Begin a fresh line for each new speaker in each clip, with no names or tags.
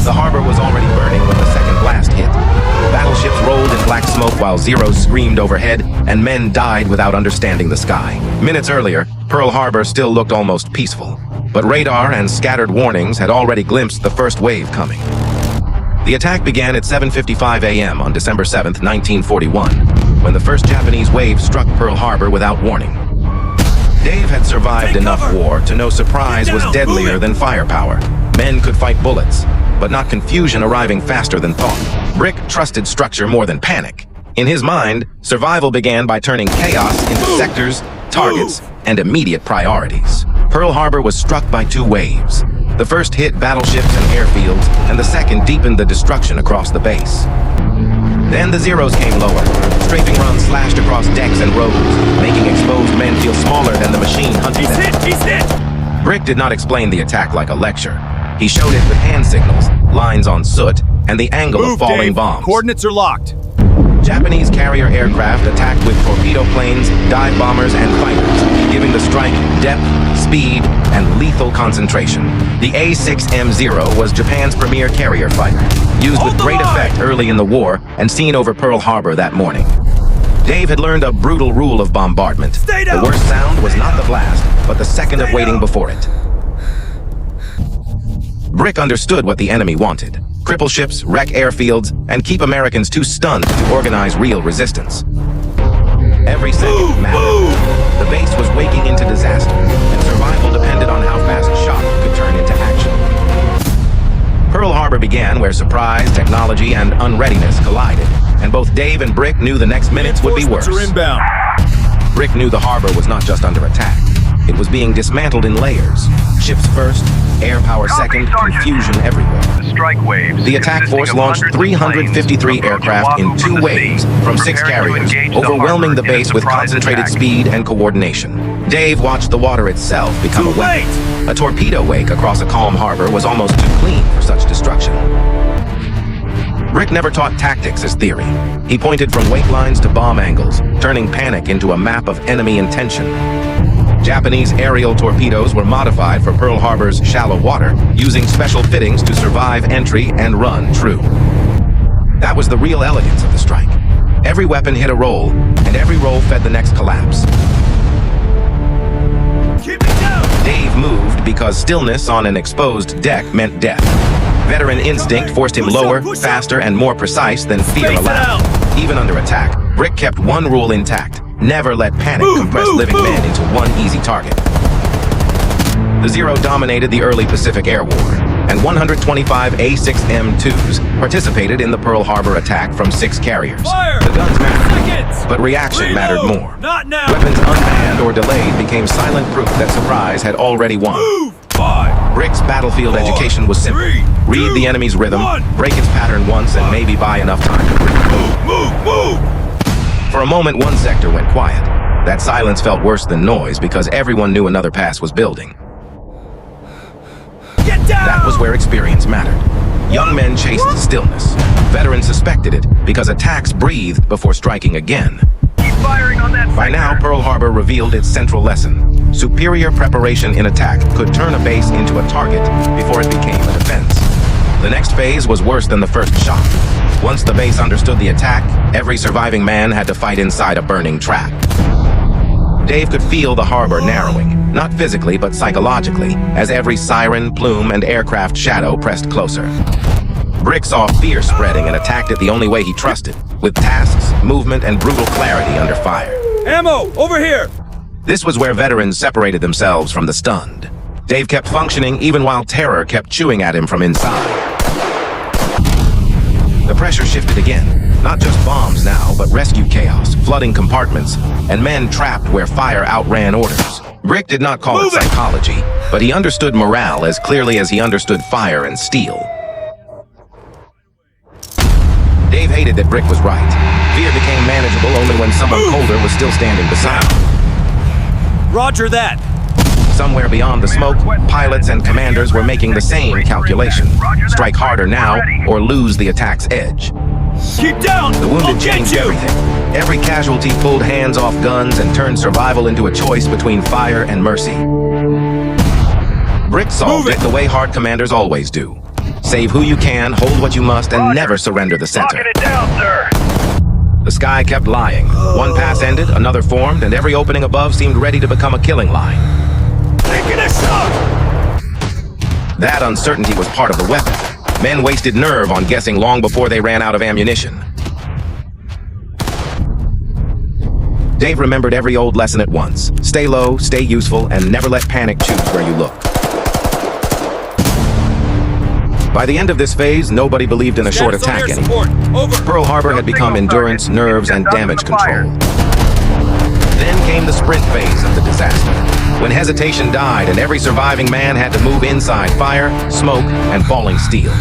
The harbor was already burning when the second blast hit. Battleships rolled in black smoke while Zeros screamed overhead, and men died without understanding the sky. Minutes earlier, Pearl Harbor still looked almost peaceful, but radar and scattered warnings had already glimpsed the first wave coming. The attack began at 7:55 a.m. on December 7, 1941, when the first Japanese wave struck Pearl Harbor without warning. Dave had survived enough war to know surprise was deadlier than firepower. Men could fight bullets, but not confusion arriving faster than thought. Brick trusted structure more than panic. In his mind, survival began by turning chaos into sectors, targets, and immediate priorities. Pearl Harbor was struck by two waves. The first hit battleships and airfields, and the second deepened the destruction across the base. Then the Zeros came lower. Strafing runs slashed across decks and roads, making exposed men feel smaller than the machine hunting them.
He's hit!
Brick did not explain the attack like a lecture. He showed it with hand signals, lines on soot, and the angle of falling
Dave.
bombs.
Coordinates are locked.
Japanese carrier aircraft attacked with torpedo planes, dive bombers, and fighters, giving the strike depth, speed, and lethal concentration. The A6M0 was Japan's premier carrier fighter, used with great effect early in the war and seen over Pearl Harbor that morning. Dave had learned a brutal rule of bombardment. The worst sound was not the blast, but the second of waiting before it. Brick understood what the enemy wanted: cripple ships, wreck airfields, and keep Americans too stunned to organize real resistance. Every second mattered. The base was waking into disaster, and survival depended on how fast shock could turn into action. Pearl Harbor began where surprise, technology, and unreadiness collided, and both Dave and Brick knew the next minutes would be worse.
Are inbound.
Brick knew the harbor was not just under attack. It was being dismantled in layers. Ships first, air power second, confusion everywhere. The attack force launched 353 aircraft in two waves from 6 carriers, overwhelming the base with concentrated speed and coordination. Dave watched the water itself become a weapon. A torpedo wake across a calm harbor was almost too clean for such destruction. Brick never taught tactics as theory. He pointed from wake lines to bomb angles, turning panic into a map of enemy intention. Japanese aerial torpedoes were modified for Pearl Harbor's shallow water, using special fittings to survive entry and run true. That was the real elegance of the strike. Every weapon hit a roll, and every roll fed the next collapse.
Keep it down!
Dave moved because stillness on an exposed deck meant death. Veteran instinct forced him lower, faster, and more precise than fear allowed. Even under attack, Brick kept one rule intact: never let panic compress living men into one easy target. The Zero dominated the early Pacific Air War, and 125 A6M2s participated in the Pearl Harbor attack from 6 carriers.
Fire!
The guns mattered, but reaction mattered more.
Not now!
Weapons unmanned or delayed became silent proof that surprise had already won.
Move! 5,
Brick's battlefield education was simple.
3,
Read the enemy's rhythm,
1.
break its pattern once, and maybe buy enough time to breathe.
Move!
For a moment, one sector went quiet. That silence felt worse than noise because everyone knew another pass was building.
Get down!
That was where experience mattered. Young men chased stillness. Veterans suspected it because attacks breathed before striking again.
Keep firing on that
By now, Pearl Harbor revealed its central lesson. Superior preparation in attack could turn a base into a target before it became a defense. The next phase was worse than the first shock. Once the base understood the attack, every surviving man had to fight inside a burning trap. Dave could feel the harbor narrowing, not physically but psychologically, as every siren, plume, and aircraft shadow pressed closer. Brick saw fear spreading and attacked it the only way he trusted, with tasks, movement, and brutal clarity under fire.
Ammo! Over here!
This was where veterans separated themselves from the stunned. Dave kept functioning even while terror kept chewing at him from inside. The pressure shifted again. Not just bombs now, but rescue chaos, flooding compartments, and men trapped where fire outran orders. Brick did not call it psychology, but he understood morale as clearly as he understood fire and steel. Dave hated that Brick was right. Fear became manageable only when someone colder was still standing beside him.
Roger that!
Somewhere beyond the smoke, pilots and commanders were making the same calculation. Strike harder now, or lose the attack's edge.
Keep down!
The wounded changed everything. Every casualty pulled hands off guns and turned survival into a choice between fire and mercy. Brick solved it the way hard commanders always do. Save who you can, hold what you must, and never surrender the center.
Locking it down, sir.
The sky kept lying. One pass ended, another formed, and every opening above seemed ready to become a killing line.
Taking a shot.
That uncertainty was part of the weapon. Men wasted nerve on guessing long before they ran out of ammunition. Dave remembered every old lesson at once. Stay low, stay useful, and never let panic choose where you look. By the end of this phase, nobody believed in a short attack anymore. Pearl Harbor had become endurance, nerves, and damage control. Then came the sprint phase of the disaster, when hesitation died and every surviving man had to move inside fire, smoke, and falling steel.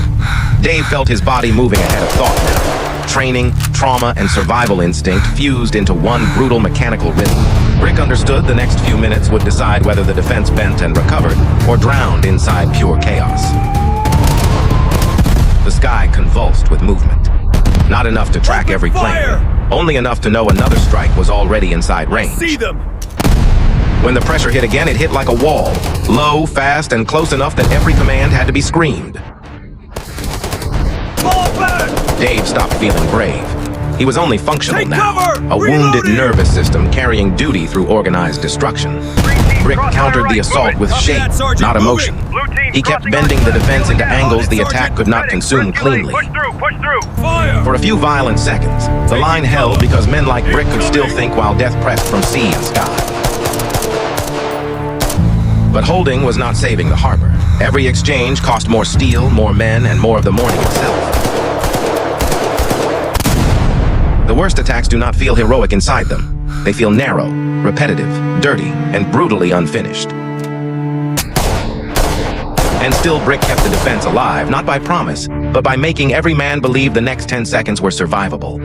Dave felt his body moving ahead of thought now. Training, trauma, and survival instinct fused into one brutal mechanical rhythm. Brick understood the next few minutes would decide whether the defense bent and recovered, or drowned inside pure chaos. The sky convulsed with movement. Not enough to track every plane, only enough to know another strike was already inside range.
See them.
When the pressure hit again, it hit like a wall. Low, fast, and close enough that every command had to be screamed.
Fall back.
Dave stopped feeling brave. He was only functional
Take
now.
cover!
A wounded
Reloading!
nervous system carrying duty through organized destruction. Brick countered the assault with
Copy
shape,
that, Sergeant.
not
Moving.
emotion.
Blue team
He kept
crossing
bending
our
the defense into
area.
angles the
Sergeant.
attack could not consume cleanly.
Push through. Fire.
For a few violent seconds, the line held because men like Brick could still think while death pressed from sea and sky. But holding was not saving the harbor. Every exchange cost more steel, more men, and more of the morning itself. The worst attacks do not feel heroic inside them. They feel narrow, repetitive, dirty, and brutally unfinished. And still Brick kept the defense alive, not by promise, but by making every man believe the next 10 seconds were survivable.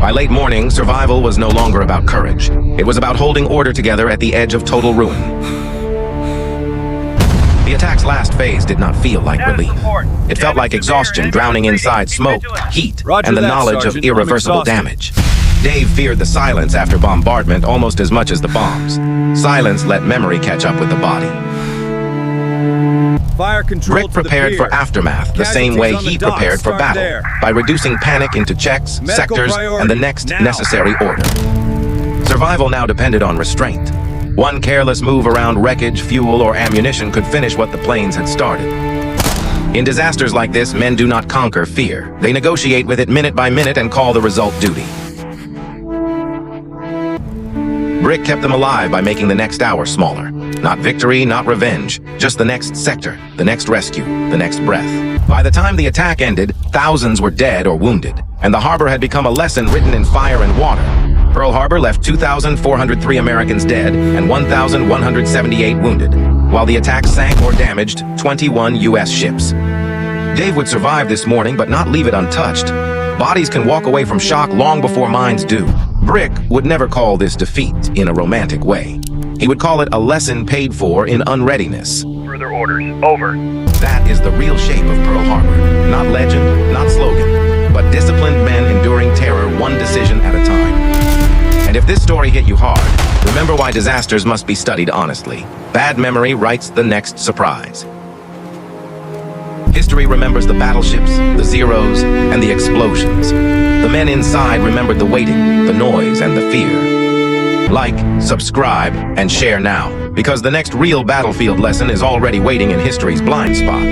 By late morning, survival was no longer about courage. It was about holding order together at the edge of total ruin. The attack's last phase did not feel like relief. It felt like exhaustion drowning inside smoke, heat, and the knowledge of irreversible damage. Dave feared the silence after bombardment almost as much as the bombs. Silence let memory catch up with the body.
Fire control.
Brick prepared for aftermath the same way he prepared for battle, by reducing panic into checks, sectors, and the next necessary order. Survival now depended on restraint. One careless move around wreckage, fuel, or ammunition could finish what the planes had started. In disasters like this, men do not conquer fear. They negotiate with it minute by minute and call the result duty. Brick kept them alive by making the next hour smaller. Not victory, not revenge, just the next sector, the next rescue, the next breath. By the time the attack ended, thousands were dead or wounded, and the harbor had become a lesson written in fire and water. Pearl Harbor left 2,403 Americans dead and 1,178 wounded, while the attack sank or damaged 21 U.S. ships. Dave would survive this morning, but not leave it untouched. Bodies can walk away from shock long before minds do. Brick would never call this defeat in a romantic way. He would call it a lesson paid for in unreadiness.
Further orders. Over.
That is the real shape of Pearl Harbor. Not legend, not slogan, but disciplined men enduring terror one decision at a time. And if this story hit you hard, remember why disasters must be studied honestly. Bad memory writes the next surprise. History remembers the battleships, the zeros, and the explosions. The men inside remembered the waiting, the noise, and the fear. Like, subscribe, and share now, because the next real battlefield lesson is already waiting in history's blind spot.